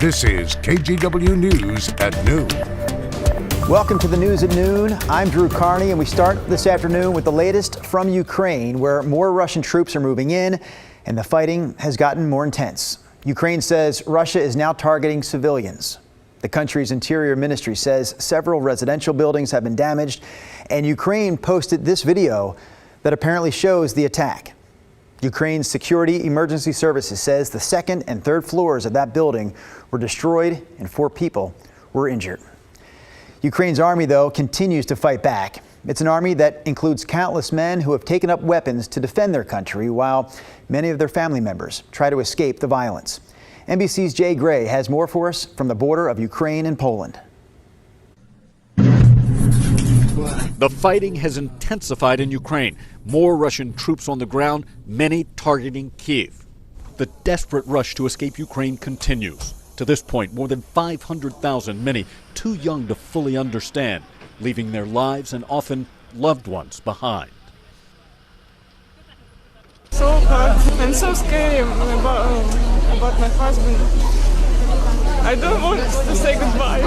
This is KGW News at noon. Welcome to the news at noon. I'm Drew Carney, and we start this afternoon with the latest from Ukraine, where more Russian troops are moving in and the fighting has gotten more intense. Ukraine says Russia is now targeting civilians. The country's interior ministry says several residential buildings have been damaged, and Ukraine posted this video that apparently shows the attack. Ukraine's Security Emergency Services says the second and third floors of that building were destroyed and 4 people were injured. Ukraine's army, though, continues to fight back. It's an army that includes countless men who have taken up weapons to defend their country, while many of their family members try to escape the violence. NBC's Jay Gray has more for us from the border of Ukraine and Poland. The fighting has intensified in Ukraine. More Russian troops on the ground, many targeting Kyiv. The desperate rush to escape Ukraine continues. To this point, more than 500,000, many too young to fully understand, leaving their lives and often loved ones behind. So hard and so scary about my husband. I don't want to say goodbye.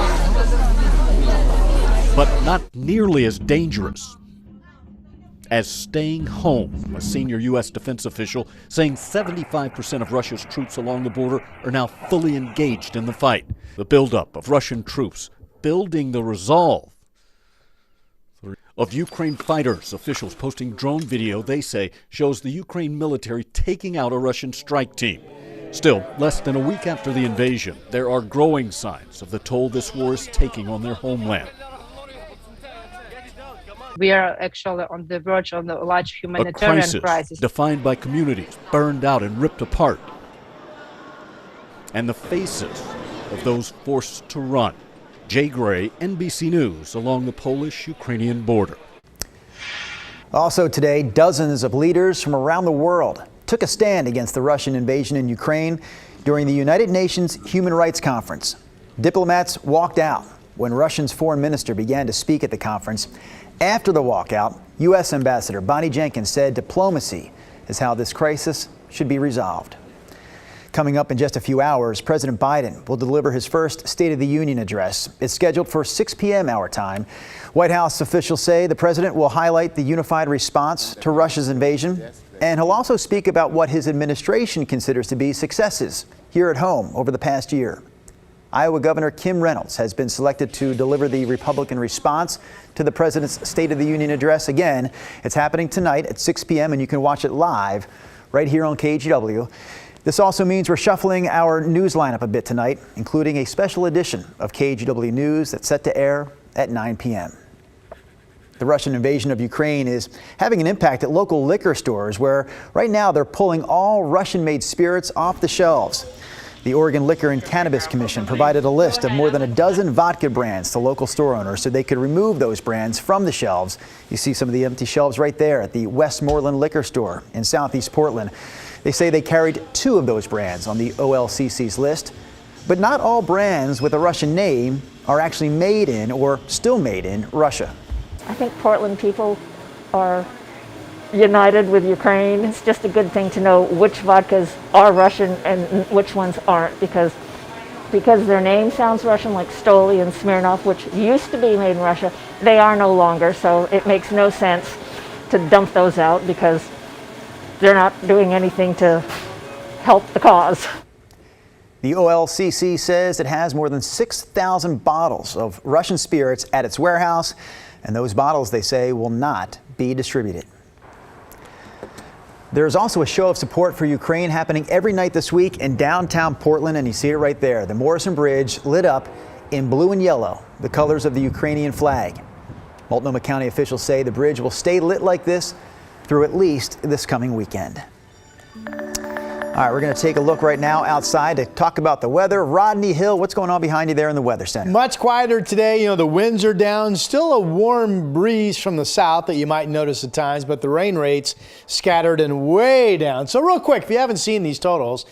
But not nearly as dangerous as staying home. A senior U.S. defense official saying 75% of Russia's troops along the border are now fully engaged in the fight. The buildup of Russian troops building the resolve of Ukraine fighters. Officials posting drone video they say shows the Ukraine military taking out a Russian strike team. Still, less than a week after the invasion, there are growing signs of the toll this war is taking on their homeland. We are actually on the verge of a large humanitarian crisis. Defined by communities burned out and ripped apart, and the faces of those forced to run. Jay Gray, NBC News, along the Polish-Ukrainian border. Also today, dozens of leaders from around the world took a stand against the Russian invasion in Ukraine during the United Nations Human Rights Conference. Diplomats walked out when Russia's foreign minister began to speak at the conference. After the walkout, U.S. Ambassador Bonnie Jenkins said diplomacy is how this crisis should be resolved. Coming up in just a few hours, President Biden will deliver his first State of the Union address. It's scheduled for 6 p.m. our time. White House officials say the president will highlight the unified response to Russia's invasion, and he'll also speak about what his administration considers to be successes here at home over the past year. Iowa Governor Kim Reynolds has been selected to deliver the Republican response to the president's State of the Union address. Again, it's happening tonight at 6 p.m. and you can watch it live right here on KGW. This also means we're shuffling our news lineup a bit tonight, including a special edition of KGW News that's set to air at 9 p.m. The Russian invasion of Ukraine is having an impact at local liquor stores, where right now they're pulling all Russian-made spirits off the shelves. The Oregon Liquor and Cannabis Commission provided a list of more than a dozen vodka brands to local store owners so they could remove those brands from the shelves. You see some of the empty shelves right there at the Westmoreland Liquor Store in Southeast Portland. They say they carried 2 of those brands on the OLCC's list, but not all brands with a Russian name are actually made in or still made in Russia. I think Portland people are united with Ukraine. It's just a good thing to know which vodkas are Russian and which ones aren't, because their name sounds Russian, like Stoli and Smirnoff, which used to be made in Russia. They are no longer, so it makes no sense to dump those out because they're not doing anything to help the cause. The OLCC says it has more than 6,000 bottles of Russian spirits at its warehouse, and those bottles, they say, will not be distributed. There's also a show of support for Ukraine happening every night this week in downtown Portland, and you see it right there. The Morrison Bridge lit up in blue and yellow, the colors of the Ukrainian flag. Multnomah County officials say the bridge will stay lit like this through at least this coming weekend. All right, we're going to take a look right now outside to talk about the weather. Rodney Hill, what's going on behind you there in the Weather Center? Much quieter today. You know, the winds are down. Still a warm breeze from the south that you might notice at times, but the rain rates scattered and way down. So real quick, if you haven't seen these totals,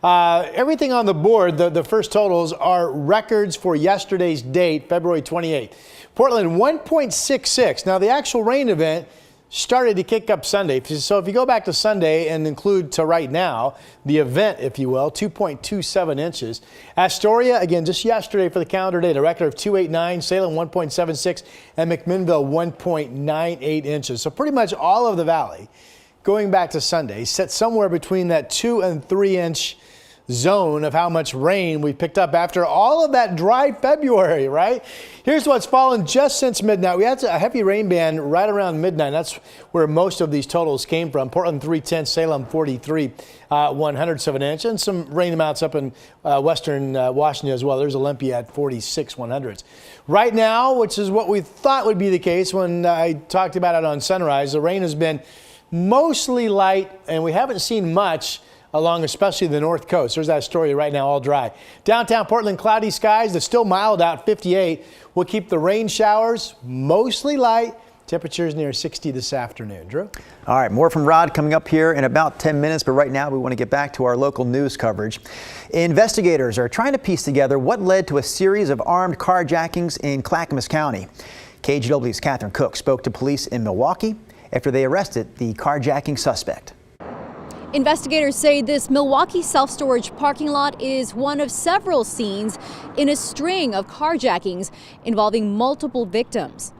everything on the board, the first totals are records for yesterday's date, February 28th. Portland, 1.66. Now, the actual rain event, started to kick up Sunday. So if you go back to Sunday and include to right now, the event, if you will, 2.27 inches. Astoria, again, just yesterday for the calendar day, a record of 2.89, Salem 1.76, and McMinnville 1.98 inches. So pretty much all of the valley, going back to Sunday, set somewhere between that 2 and 3 inch zone of how much rain we picked up after all of that dry February, right? Here's what's fallen just since midnight. We had a heavy rain band right around midnight. That's where most of these totals came from. Portland 310, Salem 43, 100ths of an inch, and some rain amounts up in western Washington as well. There's Olympia at 46 100ths. Right now, which is what we thought would be the case when I talked about it on Sunrise, the rain has been mostly light, and we haven't seen much along especially the north coast. There's that story right now, all dry. Downtown Portland, cloudy skies. It's still mild out, 58. We'll keep the rain showers mostly light. Temperatures near 60 this afternoon. Drew? All right, more from Rod coming up here in about 10 minutes, but right now we want to get back to our local news coverage. Investigators are trying to piece together what led to a series of armed carjackings in Clackamas County. KGW's Catherine Cook spoke to police in Milwaukee after they arrested the carjacking suspect. Investigators say this Milwaukee self-storage parking lot is one of several scenes in a string of carjackings involving multiple victims.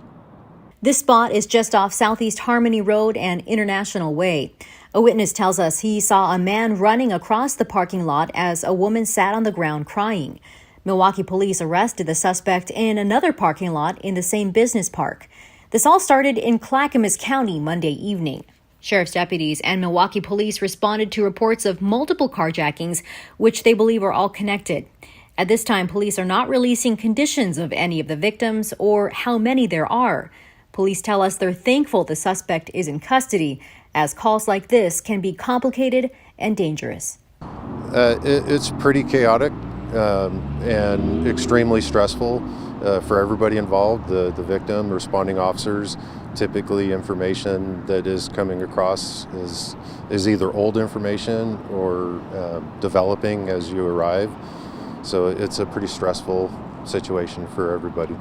This spot is just off Southeast Harmony Road and International Way. A witness tells us he saw a man running across the parking lot as a woman sat on the ground crying. Milwaukee police arrested the suspect in another parking lot in the same business park. This all started in Clackamas County Monday evening. Sheriff's deputies and Milwaukee police responded to reports of multiple carjackings, which they believe are all connected. At this time, police are not releasing conditions of any of the victims or how many there are. Police tell us they're thankful the suspect is in custody, as calls like this can be complicated and dangerous. It's pretty chaotic and extremely stressful for everybody involved, the victim, responding officers. Typically information that is coming across is either old information or developing as you arrive. So it's a pretty stressful situation for everybody.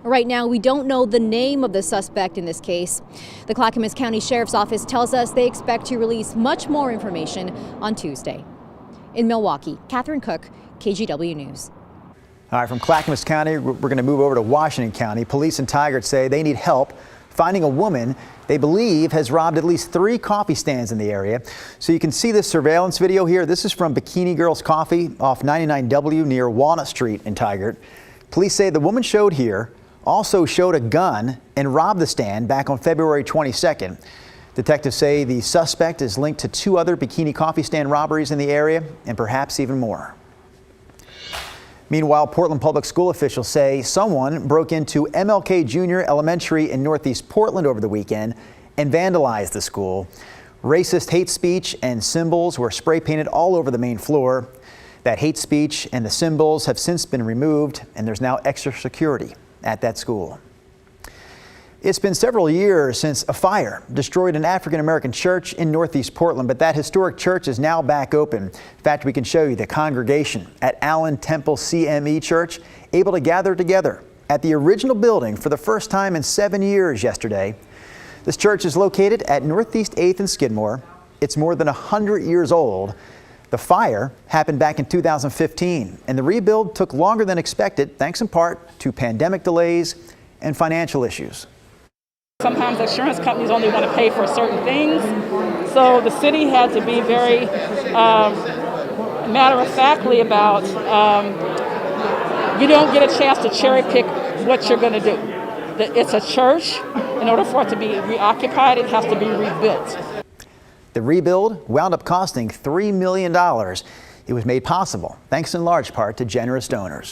Right now, we don't know the name of the suspect in this case. The Clackamas County Sheriff's Office tells us they expect to release much more information on Tuesday. In Milwaukee, Catherine Cook, KGW News. All right, from Clackamas County, we're going to move over to Washington County. Police in Tigard say they need help finding a woman they believe has robbed at least 3 coffee stands in the area. So you can see this surveillance video here. This is from Bikini Girls Coffee off 99W near Walnut Street in Tigard. Police say the woman showed here also showed a gun and robbed the stand back on February 22nd. Detectives say the suspect is linked to 2 other bikini coffee stand robberies in the area and perhaps even more. Meanwhile, Portland Public School officials say someone broke into MLK Junior Elementary in Northeast Portland over the weekend and vandalized the school. Racist hate speech and symbols were spray painted all over the main floor. That hate speech and the symbols have since been removed, and there's now extra security at that school. It's been several years since a fire destroyed an African-American church in Northeast Portland, but that historic church is now back open. In fact, we can show you the congregation at Allen Temple CME Church able to gather together at the original building for the first time in 7 years yesterday. This church is located at Northeast 8th and Skidmore. It's more than 100 years old. The fire happened back in 2015, and the rebuild took longer than expected, thanks in part to pandemic delays and financial issues. Sometimes insurance companies only want to pay for certain things, so the city had to be very matter-of-factly about you don't get a chance to cherry pick what you're going to do. It's a church. In order for it to be reoccupied, it has to be rebuilt. The rebuild wound up costing $3 million. It was made possible thanks in large part to generous donors.